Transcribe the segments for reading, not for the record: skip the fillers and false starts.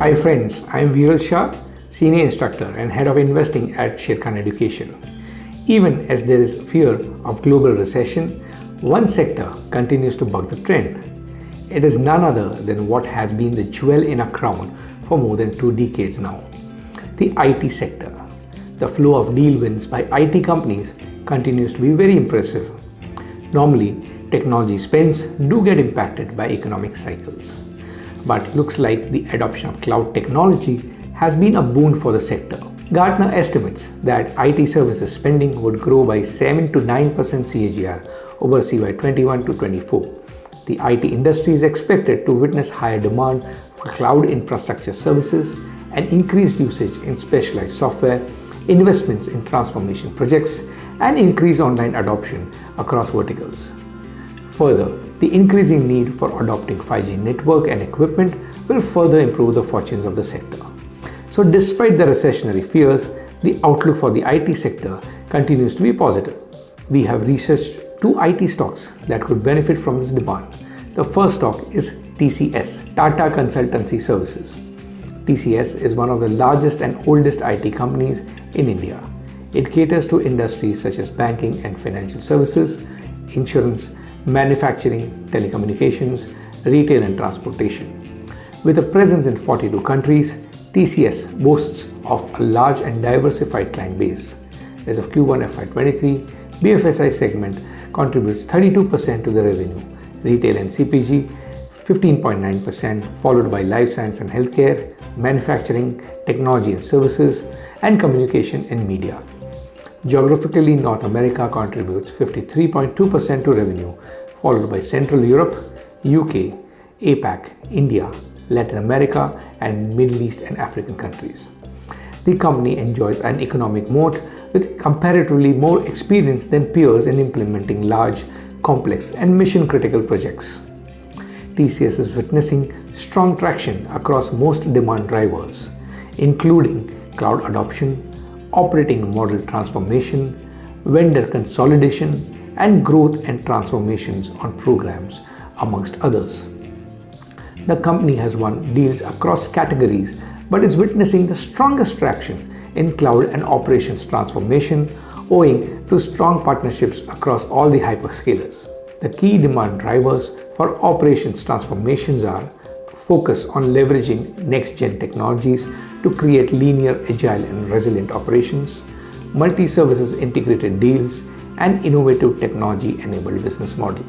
Hi friends, I am Viral Shah, Senior Instructor and Head of Investing at Sharekhan Education. Even as there is fear of global recession, one sector continues to buck the trend. It is none other than what has been the jewel in a crown for more than 2 decades now, the IT sector. The flow of deal wins by IT companies continues to be very impressive. Normally, technology spends do get impacted by economic cycles. But looks like the adoption of cloud technology has been a boon for the sector. Gartner estimates that IT services spending would grow by 7 to 9% CAGR over CY 21 to 24. The IT industry is expected to witness higher demand for cloud infrastructure services and increased usage in specialized software, investments in transformation projects, and increased online adoption across verticals. Further, the increasing need for adopting 5G network and equipment will further improve the fortunes of the sector. So despite the recessionary fears, the outlook for the IT sector continues to be positive. We have researched 2 IT stocks that could benefit from this demand. The first stock is TCS, Tata Consultancy Services. TCS is one of the largest and oldest IT companies in India. It caters to industries such as banking and financial services, insurance, manufacturing, telecommunications, retail and transportation. With a presence in 42 countries, TCS boasts of a large and diversified client base. As of Q1 FY23, BFSI segment contributes 32% to the revenue, retail and CPG 15.9%, followed by life science and healthcare, manufacturing, technology and services, and communication and media. Geographically, North America contributes 53.2% to revenue, followed by Central Europe, UK, APAC, India, Latin America, and Middle East and African countries. The company enjoys an economic moat with comparatively more experience than peers in implementing large, complex, and mission-critical projects. TCS is witnessing strong traction across most demand drivers, including cloud adoption, operating model transformation, vendor consolidation, and growth and transformations on programs, amongst others. The company has won deals across categories but is witnessing the strongest traction in cloud and operations transformation owing to strong partnerships across all the hyperscalers. The key demand drivers for operations transformations are focus on leveraging next-gen technologies to create linear, agile, and resilient operations, multi-services integrated deals, and innovative technology-enabled business model.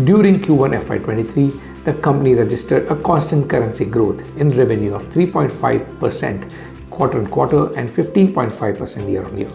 During Q1 FY23, the company registered a constant currency growth in revenue of 3.5% quarter-on-quarter and 15.5% year-on-year.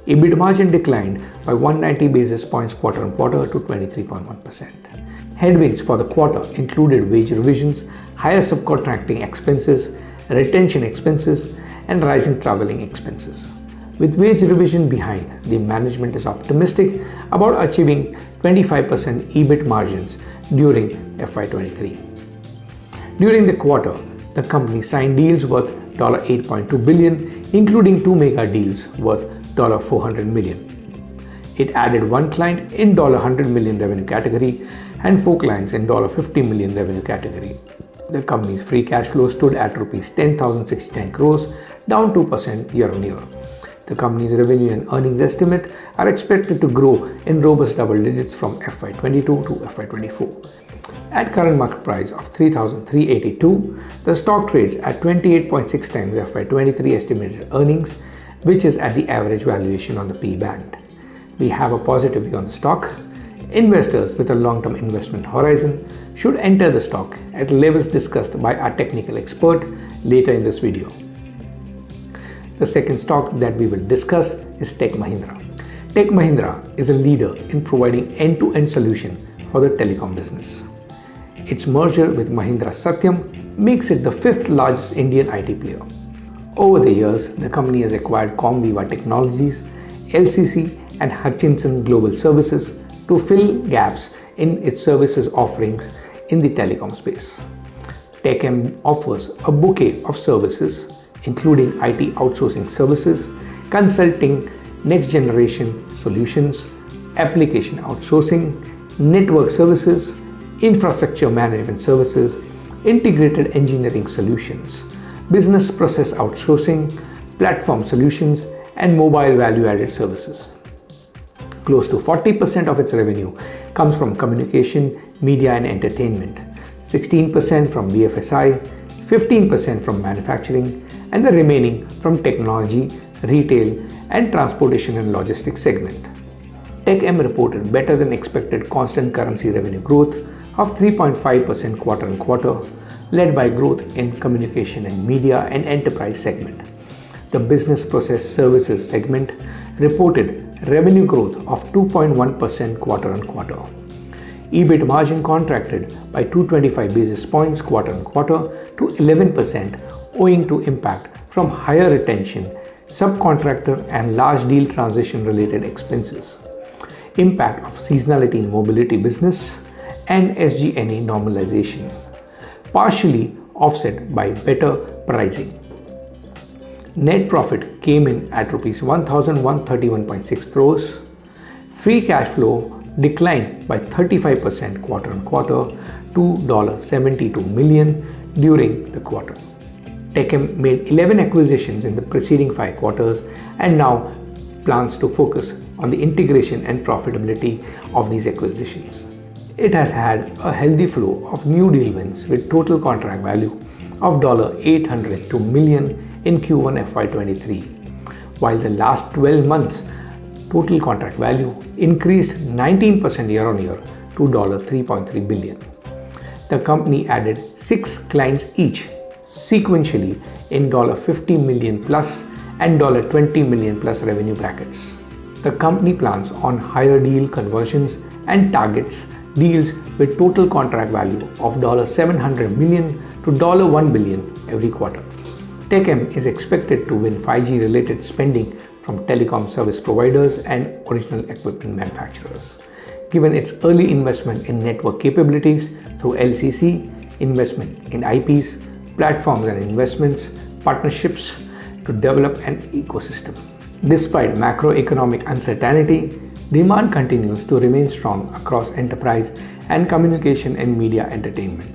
EBIT margin declined by 190 basis points quarter-on-quarter to 23.1%. Headwinds for the quarter included wage revisions, higher subcontracting expenses, retention expenses, and rising traveling expenses. With wage revision behind, the management is optimistic about achieving 25% EBIT margins during FY23. During the quarter, the company signed deals worth $8.2 billion, including 2 mega deals worth $400 million. It added 1 client in $100 million revenue category and 4 clients in $50 million revenue category. The company's free cash flow stood at Rs 10,069 crores, down 2% year-on-year. The company's revenue and earnings estimate are expected to grow in robust double digits from FY22 to FY24. At current market price of 3,382, the stock trades at 28.6 times FY23 estimated earnings, which is at the average valuation on the P band. We have a positive view on the stock. Investors with a long-term investment horizon should enter the stock at levels discussed by our technical expert later in this video. The second stock that we will discuss is Tech Mahindra. Tech Mahindra is a leader in providing end-to-end solution for the telecom business. Its merger with Mahindra Satyam makes it the 5th largest Indian IT player. Over the years, the company has acquired Comviva Technologies, LCC, and Hutchinson Global Services to fill gaps in its services offerings in the telecom space. TechM offers a bouquet of services, including IT outsourcing services, consulting, next-generation solutions, application outsourcing, network services, infrastructure management services, integrated engineering solutions, business process outsourcing, platform solutions, and mobile value-added services. Close to 40% of its revenue comes from communication, media and entertainment, 16% from BFSI, 15% from manufacturing, and the remaining from technology, retail, and transportation and logistics segment. TechM reported better than expected constant currency revenue growth of 3.5% quarter-on-quarter, led by growth in communication and media and enterprise segment. The business process services segment reported revenue growth of 2.1% quarter-on-quarter. EBIT margin contracted by 225 basis points quarter-on-quarter to 11% owing to impact from higher retention, subcontractor and large deal transition related expenses, impact of seasonality in mobility business and SG&A normalization, partially offset by better pricing. Net profit came in at Rs 1,131.6 crores. Free cash flow declined by 35% quarter-on-quarter to $72 million during the quarter. TechM made 11 acquisitions in the preceding 5 quarters and now plans to focus on the integration and profitability of these acquisitions. It has had a healthy flow of new deal wins with total contract value of $802 million in Q1 FY23, while the last 12 months total contract value increased 19% year-on-year to $3.3 billion. The company added 6 clients each sequentially in $50 million plus and $20 million plus revenue brackets. The company plans on higher deal conversions and targets deals with total contract value of $700 million to $1 billion every quarter. TechM is expected to win 5G related spending from telecom service providers and original equipment manufacturers. Given its early investment in network capabilities through LCC, investment in IPs, platforms and investments, partnerships to develop an ecosystem. Despite macroeconomic uncertainty, demand continues to remain strong across enterprise and communication and media entertainment.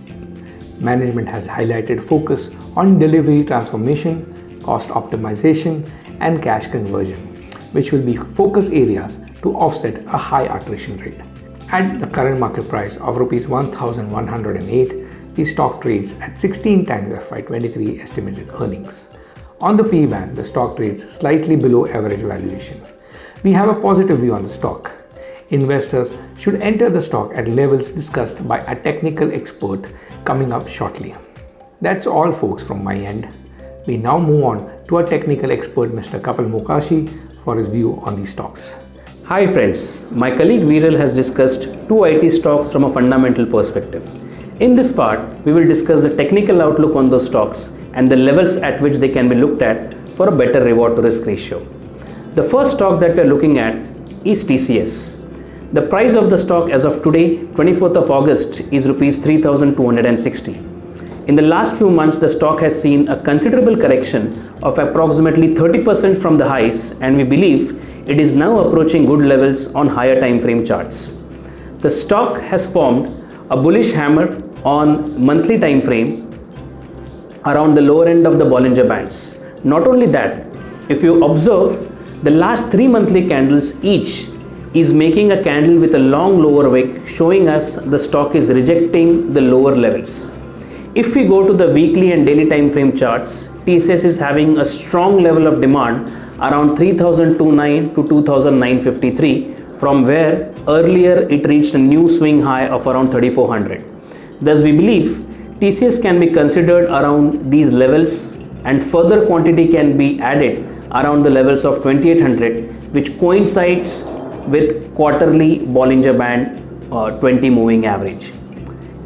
Management has highlighted focus on delivery transformation, cost optimization, and cash conversion, which will be focus areas to offset a high attrition rate. At the current market price of Rs 1,108, the stock trades at 16 times FY23 estimated earnings. On the PE band, the stock trades slightly below average valuation. We have a positive view on the stock. Investors should enter the stock at levels discussed by a technical expert coming up shortly. That's all folks from my end. We now move on to our technical expert Mr. Kapil Mokashi for his view on these stocks. Hi friends, my colleague Viral has discussed 2 IT stocks from a fundamental perspective. In this part, we will discuss the technical outlook on those stocks and the levels at which they can be looked at for a better reward to risk ratio. The first stock that we are looking at is TCS. The price of the stock as of today, 24th of August, is Rs 3,260. In the last few months, the stock has seen a considerable correction of approximately 30% from the highs, and we believe it is now approaching good levels on higher time frame charts. The stock has formed a bullish hammer on monthly time frame around the lower end of the Bollinger Bands. Not only that, if you observe, the last 3 monthly candles each is making a candle with a long lower wick, showing us the stock is rejecting the lower levels. If we go to the weekly and daily time frame charts, TCS is having a strong level of demand around 3,029 to 2,953, from where earlier it reached a new swing high of around 3,400. Thus we believe TCS can be considered around these levels, and further quantity can be added around the levels of 2,800, which coincides with quarterly Bollinger Band 20 moving average.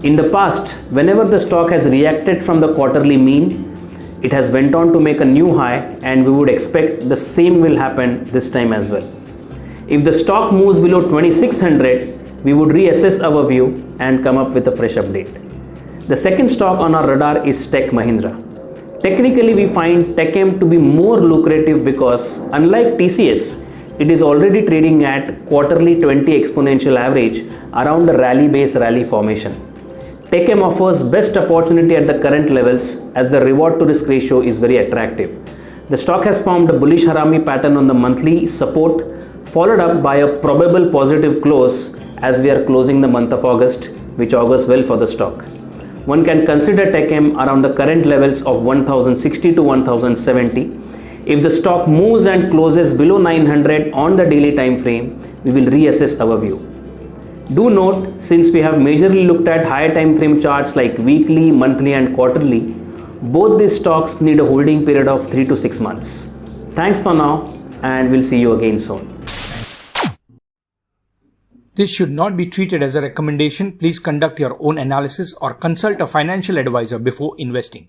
In the past, whenever the stock has reacted from the quarterly mean, it has went on to make a new high, and we would expect the same will happen this time as well. If the stock moves below 2,600, we would reassess our view and come up with a fresh update. The second stock on our radar is Tech Mahindra. Technically, we find TechM to be more lucrative because, unlike TCS, it is already trading at quarterly 20 exponential average around the rally base rally formation. TechM offers best opportunity at the current levels as the reward to risk ratio is very attractive. The stock has formed a bullish harami pattern on the monthly support, followed up by a probable positive close as we are closing the month of August, which augurs well for the stock. One can consider TechM around the current levels of 1060 to 1070. If the stock moves and closes below 900 on the daily time frame, we will reassess our view. Do note, since we have majorly looked at higher time frame charts like weekly, monthly and quarterly, both these stocks need a holding period of 3 to 6 months. Thanks for now, and we'll see you again soon. This should not be treated as a recommendation. Please conduct your own analysis or consult a financial advisor before investing.